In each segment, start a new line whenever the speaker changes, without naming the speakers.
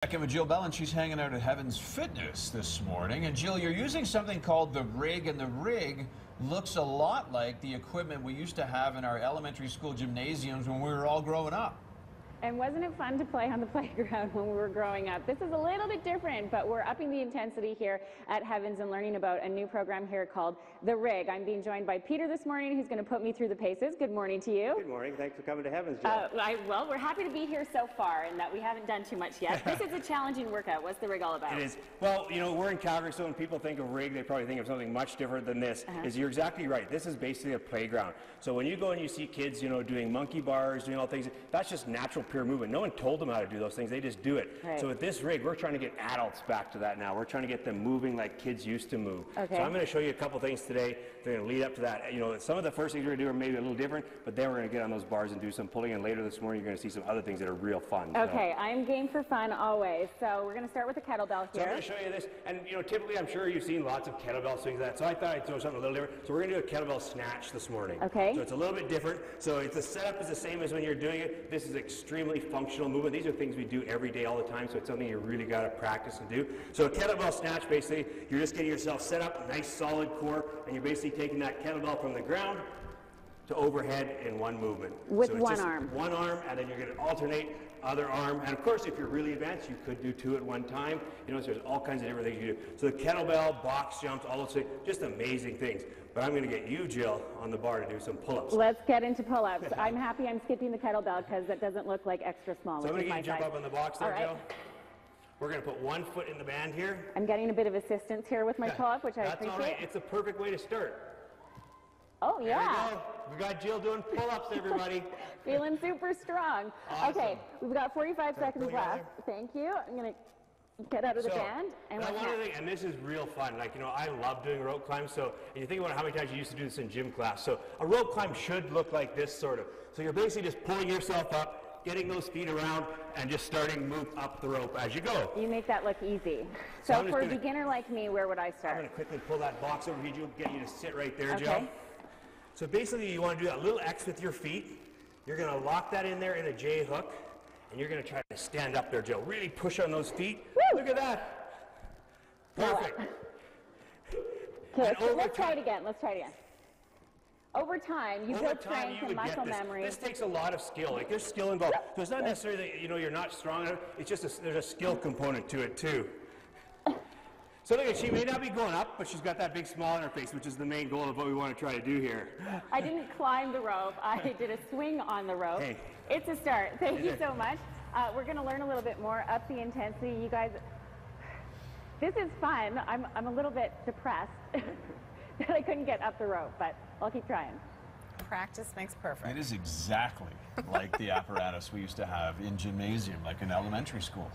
Back in with Jill Bell, and she's hanging out at Heaven's Fitness this morning. And Jill, you're using something called the rig, and the rig looks a lot like the equipment we used to have in our elementary school gymnasiums when we were all growing up.
And wasn't it fun to play on the playground when we were growing up? This is a little bit different, but we're upping the intensity here at Heavens and learning about a new program here called The Rig. I'm being joined by Peter this morning, who's going to put me through the paces. Good morning to you.
Good morning. Thanks for coming to Heavens, Jill.
Well, we're happy to be here so far and that we haven't done too much yet. This is a challenging workout. What's The Rig all about?
It is. Well, you know, we're in Calgary, so when people think of rig, they probably think of something much different than this. You're exactly right. This is basically a playground. So when you go and you see kids, you know, doing monkey bars, doing all things, that's just natural, pure movement. No one told them how to do those things. They just do it.
Right.
So with this rig, we're trying to get adults back to that now. We're trying to get them moving like kids used to move.
Okay.
So I'm going to show you a couple things today. They're going to lead up to that. You know, some of the first things we're going to do are maybe a little different, but then we're going to get on those bars and do some pulling. And later this morning, you're going to see some other things that are real fun.
Okay, I'm game for fun always. So we're going to start with the kettlebell here.
So I'm going to show you this, and you know, typically I'm sure you've seen lots of kettlebell swings like that. So I thought I'd throw something a little different. So we're going to do a kettlebell snatch this morning.
Okay.
So it's a little bit different. So the setup is the same as when you're doing it. This is extremely functional movement. These are things we do every day, all the time. So it's something you really got to practice and do. So a kettlebell snatch, basically, you're just getting yourself set up, nice solid core, and you're basically taking that kettlebell from the ground to overhead in one movement.
With
so it's
one
just
arm.
One arm, and then you're going to alternate other arm. And of course, if you're really advanced, you could do two at one time. You know, so there's all kinds of different things you do. So the kettlebell, box jumps, all those things, just amazing things. But I'm going to get you, Jill, on the bar to do some pull-ups.
Let's get into pull-ups. I'm happy I'm skipping the kettlebell because that doesn't look like extra small.
So I'm going to get you
my
jump
size.
up on the box there,
All right.
Jill. We're going to put one foot in the band here.
I'm getting a bit of assistance here with my pull-up, which I
That's
appreciate.
all right. It's a perfect way to start.
Oh, yeah.
There we go. We got Jill doing pull-ups, everybody.
Feeling super strong.
Awesome.
Okay, we've got 45 seconds
put it on
left. Thank you. I'm going to get out of the band. And
now
what's
one other
next?
thing, and this is real fun. Like, you know, I love doing rope climbs. So, and you think about how many times you used to do this in gym class. So a rope climb should look like this, sort of. So you're basically just pulling yourself up, getting those feet around, and just starting to move up the rope as you go.
You make that look easy.
So
So for a beginner like me, where would I
I'm
start?
going to quickly pull that box over here, Jill, get you to sit right there,
Okay.
Jill. So basically, you want to do that little X with your feet. You're going to lock that in there in a J hook, and you're going to try to stand up there, Jill. Really push on those feet.
Woo!
Look at that. Perfect.
Okay, let's try it again. Let's try it again. Over time, you
Over
build
time,
strength
you
and
would get
muscle
this.
memory.
This takes a lot of skill. Like, there's skill involved. So it's not necessarily that, you know, you're not strong enough. It's just there's a skill component to it, too. So look, she may not be going up, but she's got that big smile on her face, which is the main goal of what we want to try to do here.
I didn't climb the rope. I did a swing on the rope.
Hey.
It's a start. Thank you so much. We're going to learn a little bit more, up the intensity. You guys, this is fun. I'm a little bit depressed that I couldn't get up the rope, but I'll keep trying.
Practice makes perfect.
It is exactly like the apparatus we used to have in gymnasium, like in elementary school.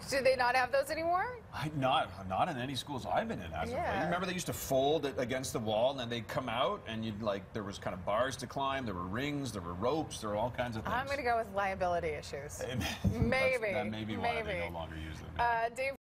Do they not have those anymore?
Not in any schools I've been in as of late.
Yeah.
You remember they used to fold it against the wall, and then they'd come out, and you'd there was kind of bars to climb, there were rings, there were ropes, there were all kinds of things.
I'm going to go with liability issues.
That
Maybe.
may be why they no longer use them.
Dave